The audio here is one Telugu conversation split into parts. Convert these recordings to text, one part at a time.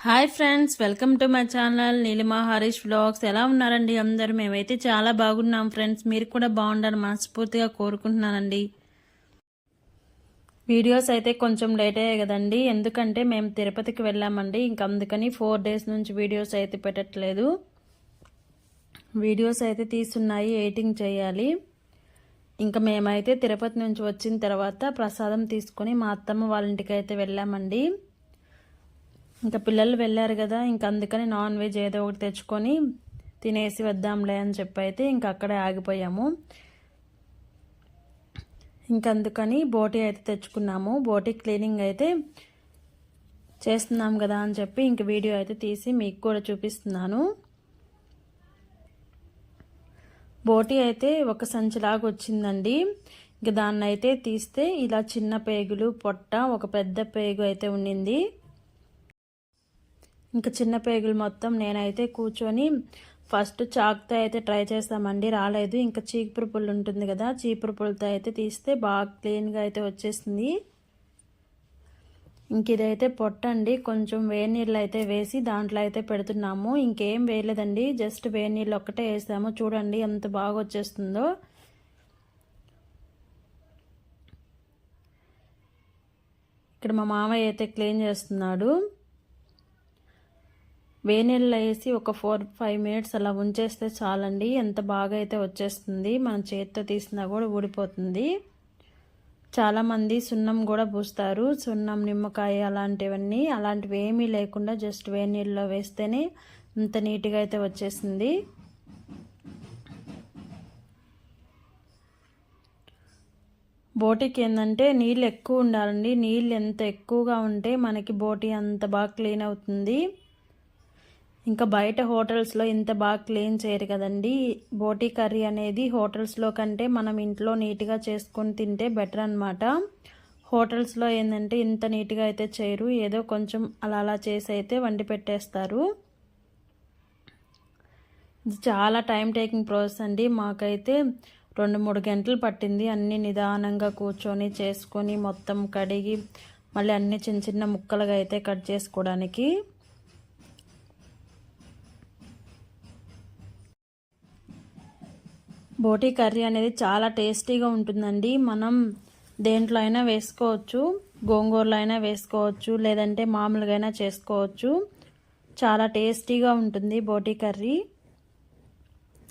Hi friends, welcome to my channel Neelima Harish vlogs. ఎలా ఉన్నారండి అందరూ? మేమైతే చాలా బాగున్నాం ఫ్రెండ్స్. మీరు కూడా బాగుండాలని మనస్ఫూర్తిగా కోరుకుంటున్నానండి. వీడియోస్ అయితే కొంచెం లేట్ అయ్యాయి కదండి, ఎందుకంటే మేము తిరుపతికి వెళ్ళామండి. ఇంక అందుకని 4 days నుంచి వీడియోస్ అయితే పెట్టట్లేదు. వీడియోస్ అయితే తీస్తున్నాయి, ఎడిటింగ్ చేయాలి. ఇంకా మేమైతే తిరుపతి నుంచి వచ్చిన తర్వాత ప్రసాదం తీసుకొని మా అత్తమ్మ వాళ్ళ ఇంటికి అయితే వెళ్ళామండి. ఇంకా పిల్లలు వెళ్ళారు కదా, ఇంకా అందుకని నాన్ వెజ్ ఏదో ఒకటి తెచ్చుకొని తినేసి వద్దాంలే అని చెప్పి అయితే ఇంకా అక్కడే ఆగిపోయాము. ఇంకా అందుకని బోటీ అయితే తెచ్చుకున్నాము. బోటీ క్లీనింగ్ అయితే చేస్తున్నాం కదా అని చెప్పి ఇంక వీడియో అయితే తీసి మీకు కూడా చూపిస్తున్నాను. బోటీ అయితే ఒక సంచిలాగా వచ్చిందండి. ఇంక దాన్ని అయితే తీస్తే ఇలా చిన్న పేగులు, పొట్ట, ఒక పెద్ద పేగు అయితే ఉండింది. ఇంకా చిన్న పేగులు మొత్తం నేనైతే కూర్చొని ఫస్ట్ చాక్తో అయితే ట్రై చేస్తామండి, రాలేదు. ఇంకా చీపురు పుల్లు ఉంటుంది కదా, చీపురు పుల్లతో అయితే తీస్తే బాగా క్లీన్గా అయితే వచ్చేసింది. ఇంక ఇదైతే పొట్టండి. కొంచెం వేడి నీళ్ళు అయితే వేసి దాంట్లో అయితే పెడుతున్నాము. ఇంకేం వేయలేదండి, జస్ట్ వేడి నీళ్ళు ఒక్కటే వేసాము. చూడండి ఎంత బాగా వచ్చేస్తుందో. ఇక్కడ మా మామయ్య అయితే క్లీన్ చేస్తున్నాడు. వేనీళ్ళు వేసి ఒక 4-5 minutes అలా ఉంచేస్తే చాలండి, ఎంత బాగా అయితే వచ్చేస్తుంది. మనం చేతితో తీసినా కూడా ఊడిపోతుంది. చాలామంది సున్నం కూడా పూస్తారు, సున్నం, నిమ్మకాయ అలాంటివన్నీ. అలాంటివి ఏమీ లేకుండా జస్ట్ వేనీళ్ళలో వేస్తేనే అంత నీట్గా అయితే వచ్చేసింది. బోటీకి ఏంటంటే నీళ్ళు ఎక్కువ ఉండాలండి. నీళ్ళు ఎంత ఎక్కువగా ఉంటే మనకి బోటీ అంత బాగా క్లీన్ అవుతుంది. ఇంకా బయట హోటల్స్లో ఇంత బాగా క్లీన్ చేయరు కదండి. బోటీ కర్రీ అనేది హోటల్స్లో కంటే మనం ఇంట్లో నీట్గా చేసుకొని తింటే బెటర్ అనమాట. హోటల్స్లో ఏంటంటే ఇంత నీట్గా అయితే చేయరు, ఏదో కొంచెం అలా చేసి అయితే వండి పెట్టేస్తారు. ఇది చాలా టైం టేకింగ్ ప్రాసెస్ అండి. మాకైతే 2-3 గంటలు పట్టింది. అన్నీ నిదానంగా కూర్చొని చేసుకొని మొత్తం కడిగి మళ్ళీ అన్నీ చిన్న చిన్న ముక్కలుగా అయితే కట్ చేసుకోవడానికి. బోటీ కర్రీ అనేది చాలా టేస్టీగా ఉంటుందండి. మనం దేంట్లో అయినా వేసుకోవచ్చు, గోంగూరలో అయినా వేసుకోవచ్చు, లేదంటే మామూలుగా అయినా చేసుకోవచ్చు. చాలా టేస్టీగా ఉంటుంది బోటీ కర్రీ.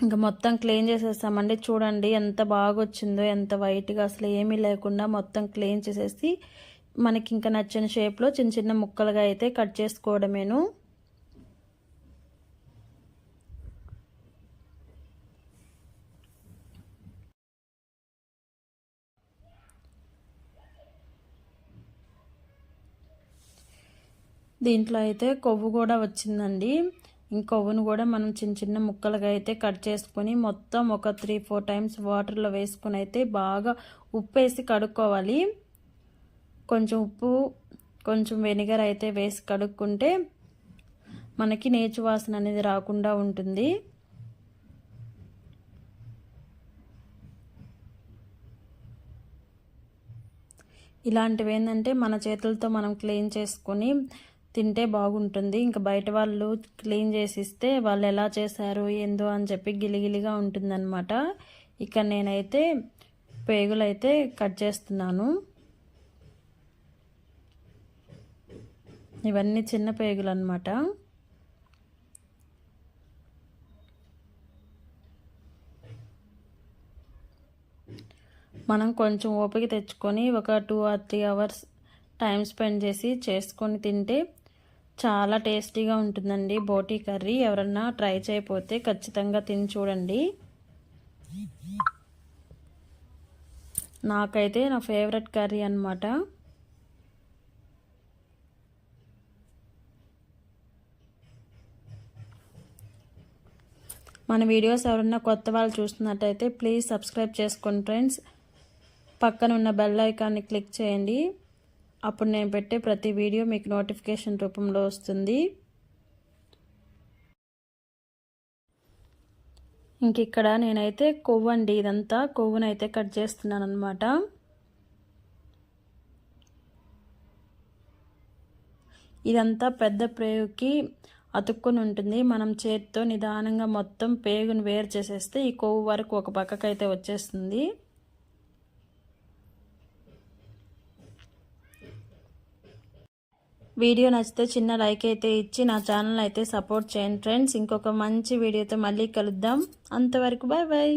ఇంకా మొత్తం క్లీన్ చేసేస్తామండి. చూడండి ఎంత బాగా వచ్చిందో, ఎంత వైట్గా, అసలు ఏమీ లేకుండా మొత్తం క్లీన్ చేసేసి మనకి ఇంకా నచ్చిన షేప్లో చిన్న చిన్న ముక్కలుగా అయితే కట్ చేసుకోవడమేను. దీంట్లో అయితే కొవ్వు కూడా వచ్చిందండి. కొవ్వును కూడా మనం చిన్న చిన్న ముక్కలుగా అయితే కట్ చేసుకొని మొత్తం ఒక 3-4 times వాటర్లో వేసుకొని అయితే బాగా ఉప్పు వేసి కడుక్కోవాలి. కొంచెం ఉప్పు, కొంచెం వెనిగర్ అయితే వేసి కడుక్కుంటే మనకి నీచు వాసన అనేది రాకుండా ఉంటుంది. ఇలాంటివి ఏంటంటే మన చేతులతో మనం క్లీన్ చేసుకొని తింటే బాగుంటుంది. ఇంకా బయట వాళ్ళు క్లీన్ చేసి ఇస్తే వాళ్ళు ఎలా చేశారు ఏందో అని చెప్పి గిలిగిలిగా ఉంటుందన్నమాట. ఇక నేనైతే పేగులు అయితే కట్ చేస్తున్నాను. ఇవన్నీ చిన్న పేగులు అన్నమాట. మనం కొంచెం ఓపిక తెచ్చుకొని ఒక 2 or 3 hours టైం స్పెండ్ చేసి చేసుకొని తింటే చాలా టేస్టీగా ఉంటుందండి బోటీ కర్రీ. ఎవరన్నా ట్రై చేయకపోతే ఖచ్చితంగా తిని చూడండి. నాకైతే నా ఫేవరెట్ కర్రీ అన్నమాట. మన వీడియోస్ ఎవరన్నా కొత్త వాళ్ళు చూస్తున్నట్టయితే ప్లీజ్ సబ్స్క్రైబ్ చేసుకోండి ఫ్రెండ్స్. పక్కన ఉన్న బెల్ ఐకాన్ని క్లిక్ చేయండి. అప్పుడు నేను పెట్టే ప్రతి వీడియో మీకు నోటిఫికేషన్ రూపంలో వస్తుంది. ఇక్కడ నేనైతే కొవ్వు అండి, ఇదంతా కొవ్వునైతే కట్ చేస్తున్నాను అనమాట. ఇదంతా పెద్ద పేగుకి అతుక్కొని ఉంటుంది. మనం చేతితో నిదానంగా మొత్తం పేగును వేరు చేసేస్తే ఈ కొవ్వు వరకు ఒక పక్కకైతే వచ్చేస్తుంది. వీడియో నచ్చితే చిన్న లైక్ అయితే ఇచ్చి నా ఛానల్ అయితే సపోర్ట్ చేయండి ఫ్రెండ్స్. ఇంకొక మంచి వీడియోతో మళ్ళీ కలుద్దాం. అంతవరకు బాయ్ బాయ్.